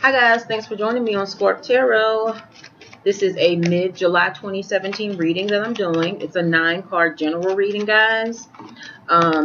Hi guys, thanks for joining me on Scorp Tarot. This is a mid-July 2017 reading that I'm doing. It's a 9-card general reading, guys.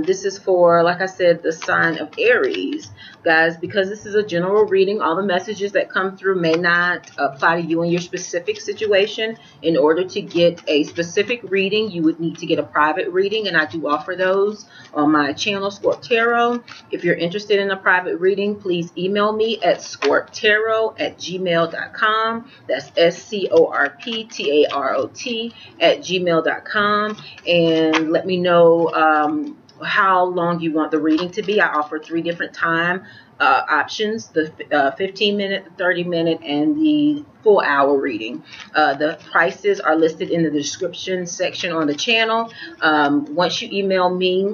This is for, like I said, the sign of Aries. Guys, because this is a general reading, all the messages that come through may not apply to you in your specific situation. In order to get a specific reading, you would need to get a private reading, and I do offer those on my channel, Scorp Tarot. If you're interested in a private reading, please email me at scorptarot@gmail.com. That's ScorpTarot@gmail.com, and let me know how long you want the reading to be. I offer 3 different time options: the 15-minute, the 30-minute, and the full hour reading. The prices are listed in the description section on the channel. Once you email me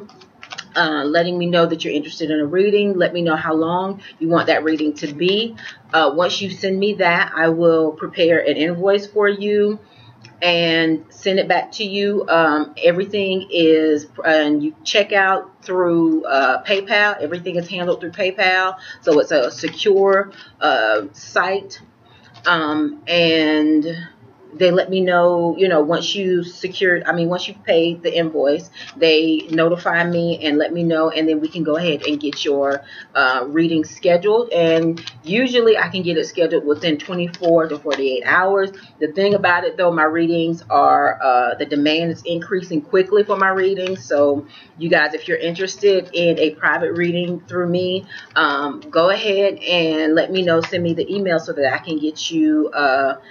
letting me know that you're interested in a reading, let me know how long you want that reading to be. Once you send me that, I will prepare an invoice for you and send it back to you. Everything is, and you check out through PayPal. Everything is handled through PayPal, so it's a secure site. And they let me know, once you once you pay the invoice, they notify me and let me know, and then we can go ahead and get your reading scheduled. And usually I can get it scheduled within 24 to 48 hours. The thing about it, though, my readings are, the demand is increasing quickly for my readings. So you guys, if you're interested in a private reading through me, go ahead and let me know. Send me the email so that I can get you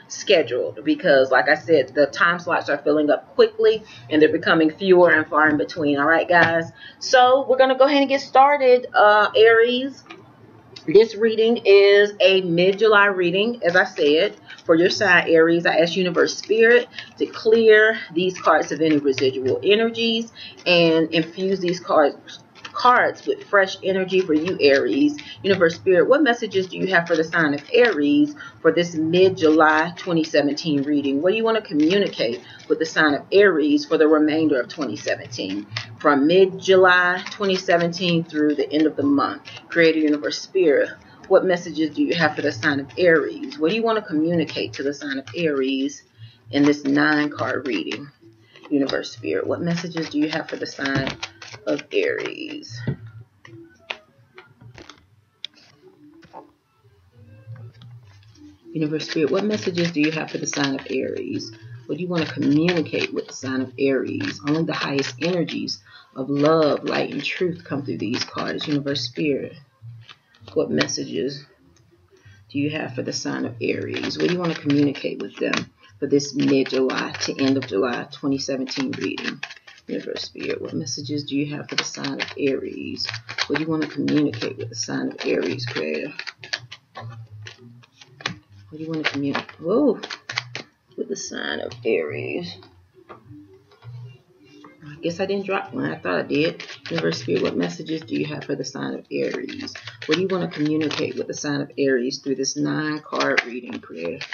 scheduled, because like I said, the time slots are filling up quickly and they're becoming fewer and far in between. All right, guys, so we're going to go ahead and get started. Aries, this reading is a mid-July reading. As I said, for your sign, Aries, I ask Universe Spirit to clear these cards of any residual energies and infuse these cards with fresh energy for you, Aries. Universe Spirit, what messages do you have for the sign of Aries for this mid-July 2017 reading? What do you want to communicate with the sign of Aries for the remainder of 2017? From mid-July 2017 through the end of the month. Creator, Universe Spirit, what messages do you have for the sign of Aries? What do you want to communicate to the sign of Aries in this 9-card reading? Universe Spirit, what messages do you have for the sign of Aries? Universe Spirit, what messages do you have for the sign of Aries? What do you want to communicate with the sign of Aries? Only the highest energies of love, light, and truth come through these cards. Universe Spirit, what messages do you have for the sign of Aries? What do you want to communicate with them for this mid-July to end of July 2017 reading? Universe Spirit, what messages do you have for the sign of Aries? What do you want to communicate with the sign of Aries, Creator? What do you want to communicate with the sign of Aries? I guess I didn't drop one. I thought I did. Universe Spirit, what messages do you have for the sign of Aries? What do you want to communicate with the sign of Aries through this 9-card reading, Creator?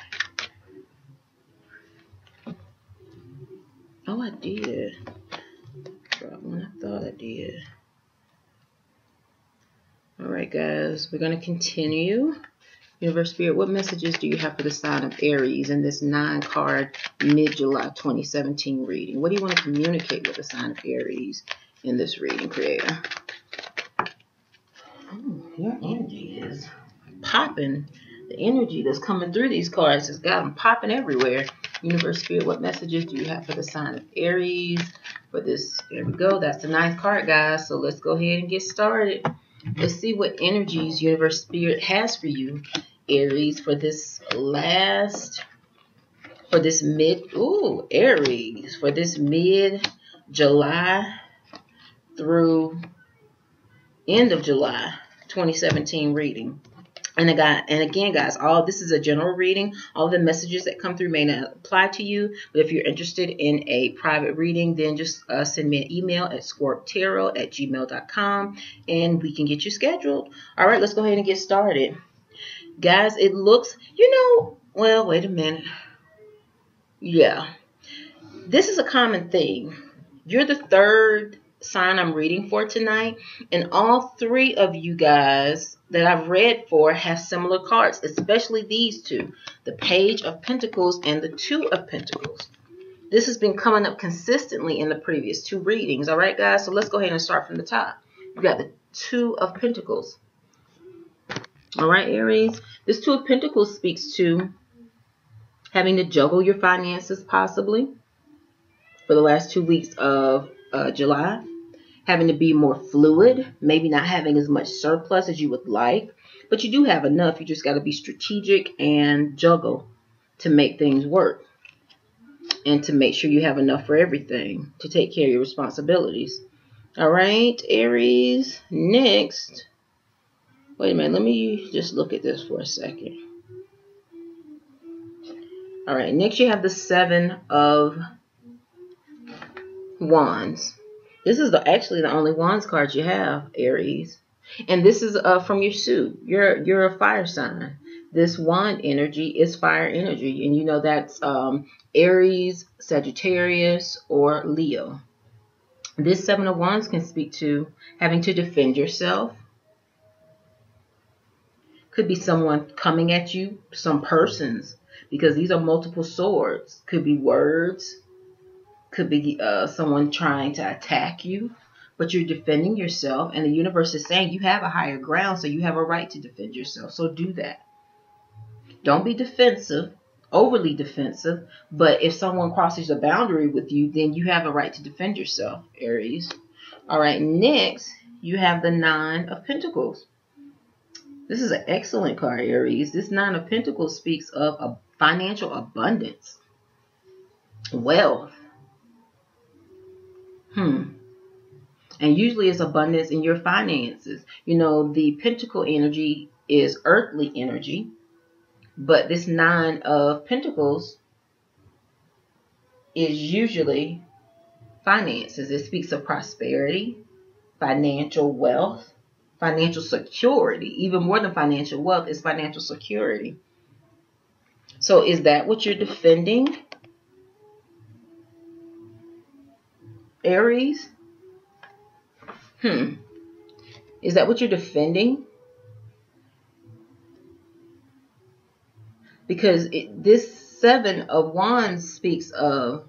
Oh, I did. Drop one. I thought I did. All right, guys. We're going to continue. Universe Spirit, what messages do you have for the sign of Aries in this 9-card mid-July 2017 reading? What do you want to communicate with the sign of Aries in this reading, Creator? Oh, your energy is popping. The energy that's coming through these cards has got them popping everywhere. Universe Spirit, what messages do you have for the sign of Aries for this? There we go. That's the 9th card, guys. So let's go ahead and get started. Let's see what energies Universe Spirit has for you, Aries, for this Aries, for this mid-July through end of July 2017 reading. And again, guys, this is a general reading. All the messages that come through may not apply to you. But if you're interested in a private reading, then just send me an email at ScorpTarot@gmail.com, and we can get you scheduled. All right, let's go ahead and get started. Guys, it looks, well, wait a minute. Yeah, this is a common theme. You're the 3rd sign I'm reading for tonight, and all 3 of you guys that I've read for have similar cards, especially these two, the Page of Pentacles and the Two of Pentacles. This has been coming up consistently in the previous two readings. All right, guys, so let's go ahead and start from the top. We got the Two of Pentacles. All right, Aries, this Two of Pentacles speaks to having to juggle your finances possibly for the last 2 weeks of July. Having to be more fluid, maybe not having as much surplus as you would like, but you do have enough. You just got to be strategic and juggle to make things work and to make sure you have enough for everything to take care of your responsibilities. All right, Aries, next. Wait a minute, let me just look at this for a second. All right, next you have the Seven of Wands. This is actually the only Wands card you have, Aries. And this is from your suit. You're a fire sign. This wand energy is fire energy. And you know that's Aries, Sagittarius, or Leo. This Seven of Wands can speak to having to defend yourself. Could be someone coming at you, some persons, because these are multiple swords. Could be words. Could be someone trying to attack you, but you're defending yourself, and the universe is saying you have a higher ground, so you have a right to defend yourself. So do that. Don't be defensive, overly defensive, but if someone crosses a boundary with you, then you have a right to defend yourself, Aries. All right, next, you have the Nine of Pentacles. This is an excellent card, Aries. This Nine of Pentacles speaks of a financial abundance, wealth. And usually it's abundance in your finances. You know, the Pentacle energy is earthly energy, but this Nine of Pentacles is usually finances. It speaks of prosperity, financial wealth, financial security. Even more than financial wealth is financial security. So is that what you're defending, Aries? Is that what you're defending? Because this Seven of Wands speaks of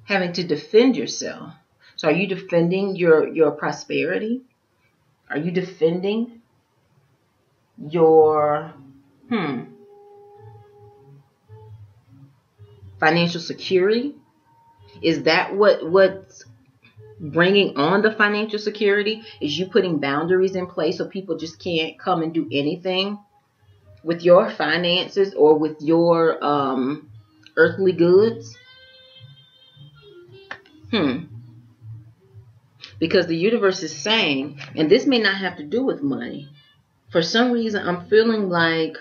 having to defend yourself. So are you defending your prosperity? Are you defending your financial security? Is that what's bringing on the financial security? Is you putting boundaries in place so people just can't come and do anything with your finances or with your earthly goods? Because the universe is saying, and this may not have to do with money. For some reason, I'm feeling like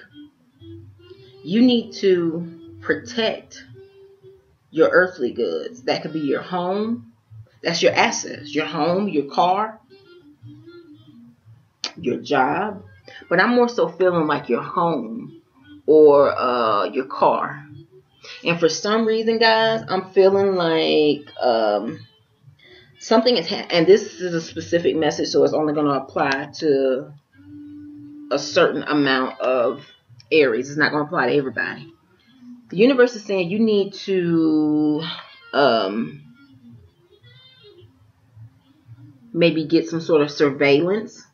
you need to protect your earthly goods. That could be your home. That's your assets. Your home, your car, your job. But I'm more so feeling like your home or your car. And for some reason, guys, I'm feeling like something is happening. And this is a specific message, so it's only going to apply to a certain amount of Aries. It's not going to apply to everybody. The universe is saying you need to maybe get some sort of surveillance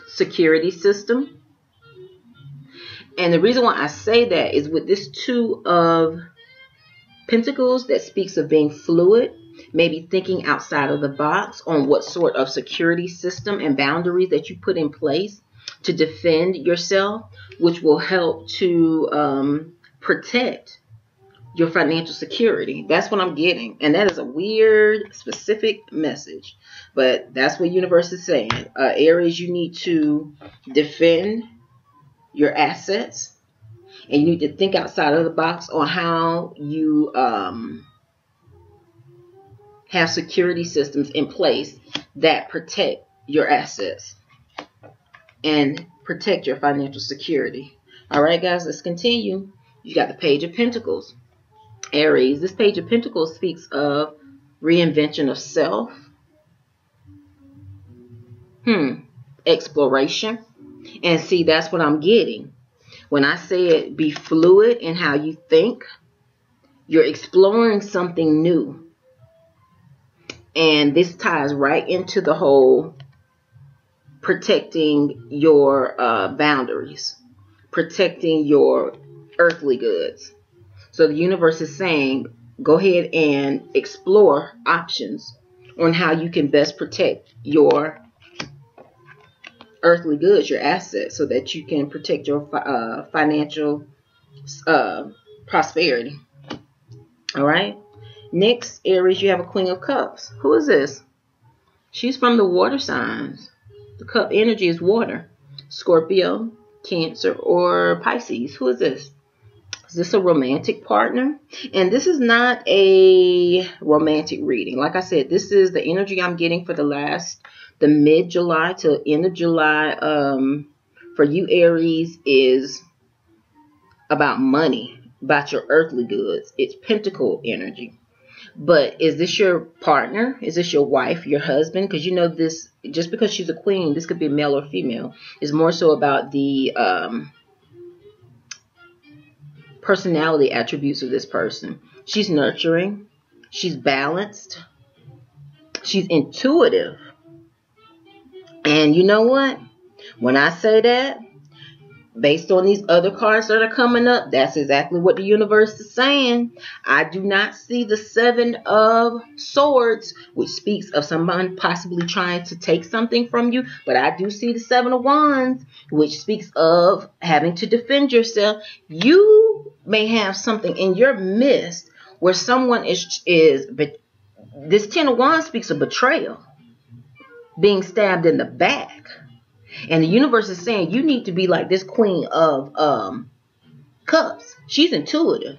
security system. And the reason why I say that is with this Two of Pentacles that speaks of being fluid, maybe thinking outside of the box on what sort of security system and boundaries that you put in place to defend yourself, which will help to protect your financial security. That's what I'm getting. And that is a weird, specific message. But that's what universe is saying. Aries, you need to defend your assets. And you need to think outside of the box on how you have security systems in place that protect your assets and protect your financial security. All right, guys, let's continue. You got the Page of Pentacles. Aries, this Page of Pentacles speaks of reinvention of self. exploration. And see, that's what I'm getting. When I said be fluid in how you think, you're exploring something new. And this ties right into the whole protecting your boundaries, protecting your earthly goods. So the universe is saying, go ahead and explore options on how you can best protect your earthly goods, your assets, so that you can protect your financial prosperity. All right. Next, Aries, you have a Queen of Cups. Who is this? She's from the water signs. The cup energy is water. Scorpio, Cancer, or Pisces. Who is this? Is this a romantic partner? And this is not a romantic reading. Like I said, this is the energy I'm getting for the mid-July to end of July. For you, Aries, is about money, about your earthly goods. It's pentacle energy. But is this your partner? Is this your wife, your husband? Because you know this, just because she's a queen, this could be male or female. It's more so about the personality attributes of this person. She's nurturing. She's balanced. She's intuitive. And you know what? When I say that, based on these other cards that are coming up, that's exactly what the universe is saying. I do not see the Seven of Swords, which speaks of someone possibly trying to take something from you. But I do see the Seven of Wands, which speaks of having to defend yourself. You may have something in your midst where someone is this Ten of Wands speaks of betrayal, being stabbed in the back. And the universe is saying you need to be like this Queen of Cups. She's intuitive.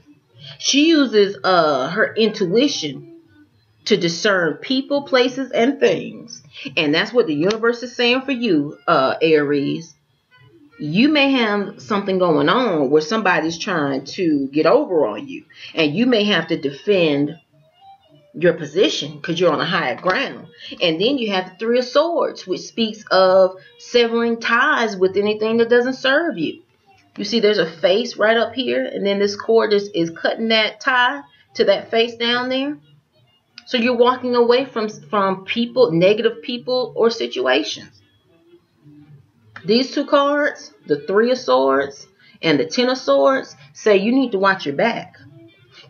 She uses her intuition to discern people, places, and things. And that's what the universe is saying for you, Aries. You may have something going on where somebody's trying to get over on you. And you may have to defend your position because you're on a higher ground. And then you have the Three of Swords, which speaks of severing ties with anything that doesn't serve you. You see there's a face right up here, and then this cord is cutting that tie to that face down there. So you're walking away from people, negative people or situations. These two cards, the Three of Swords and the Ten of Swords, say you need to watch your back.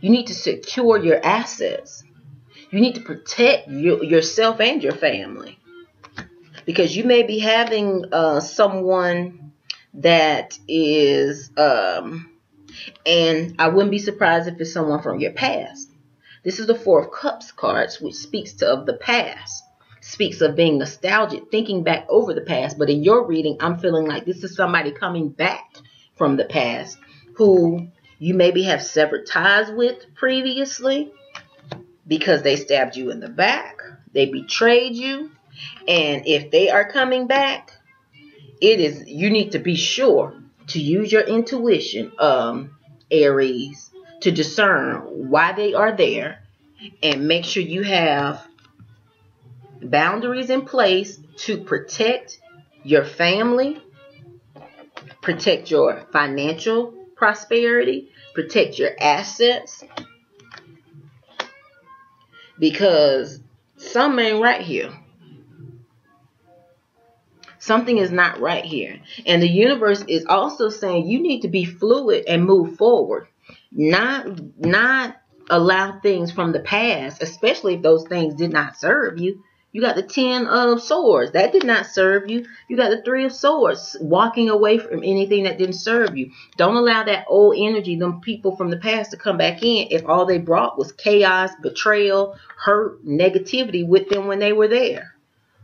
You need to secure your assets. You need to protect yourself and your family. Because you may be having someone that is, and I wouldn't be surprised if it's someone from your past. This is the Four of Cups cards, which speaks of the past. Speaks of being nostalgic, thinking back over the past. But in your reading, I'm feeling like this is somebody coming back from the past who you maybe have severed ties with previously, because they stabbed you in the back, they betrayed you, and if they are coming back, you need to be sure to use your intuition, Aries, to discern why they are there, and make sure you have boundaries in place to protect your family, protect your financial prosperity, protect your assets. Because something ain't right here. Something is not right here. And the universe is also saying you need to be fluid and move forward. Not allow things from the past, especially if those things did not serve you. You got the Ten of Swords. That did not serve you. You got the Three of Swords, walking away from anything that didn't serve you. Don't allow that old energy, them people from the past, to come back in if all they brought was chaos, betrayal, hurt, negativity with them when they were there.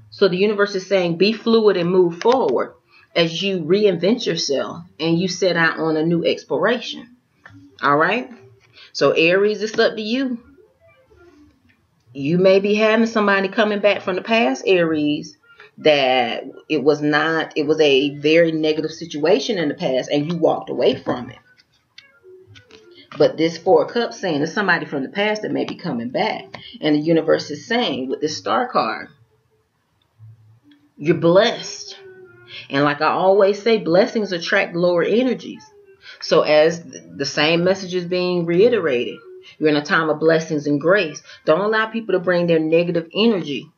So the universe is saying be fluid and move forward as you reinvent yourself and you set out on a new exploration. All right? So Aries, it's up to you. You may be having somebody coming back from the past, Aries, that it was a very negative situation in the past and you walked away from it. But this Four of Cups saying there's somebody from the past that may be coming back. And the universe is saying with this Star card, you're blessed. And like I always say, blessings attract lower energies. So as the same message is being reiterated, you're in a time of blessings and grace. Don't allow people to bring their negative energy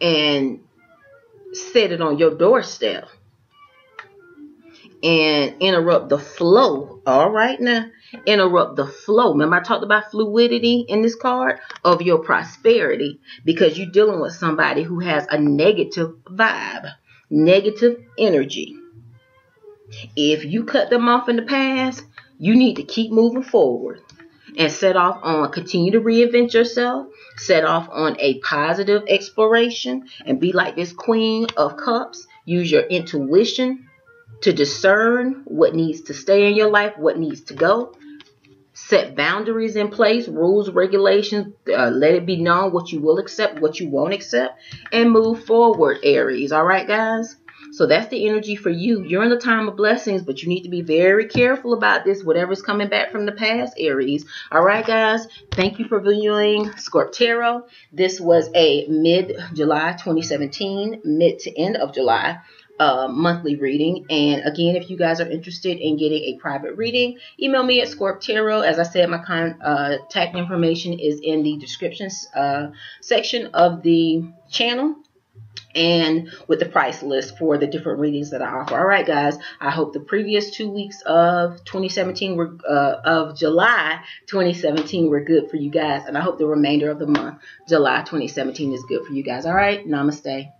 and set it on your doorstep and interrupt the flow. All right, now interrupt the flow. Remember I talked about fluidity in this card of your prosperity, because you're dealing with somebody who has a negative vibe, negative energy. If you cut them off in the past, you need to keep moving forward and set off on, continue to reinvent yourself, set off on a positive exploration, and be like this Queen of Cups. Use your intuition to discern what needs to stay in your life, what needs to go. Set boundaries in place, rules, regulations. Let it be known what you will accept, what you won't accept, and move forward, Aries. All right, guys? So that's the energy for you. You're in a time of blessings, but you need to be very careful about this, whatever's coming back from the past, Aries. All right, guys? Thank you for viewing Scorp Tarot. This was a mid-July 2017, mid to end of July monthly reading. And again, if you guys are interested in getting a private reading, email me at Scorp Tarot. As I said, my contact information is in the description section of the channel, and with the price list for the different readings that I offer. All right, guys, I hope the previous 2 weeks of 2017 were of July 2017 were good for you guys, and I hope the remainder of the month, July 2017, is good for you guys. All right, namaste.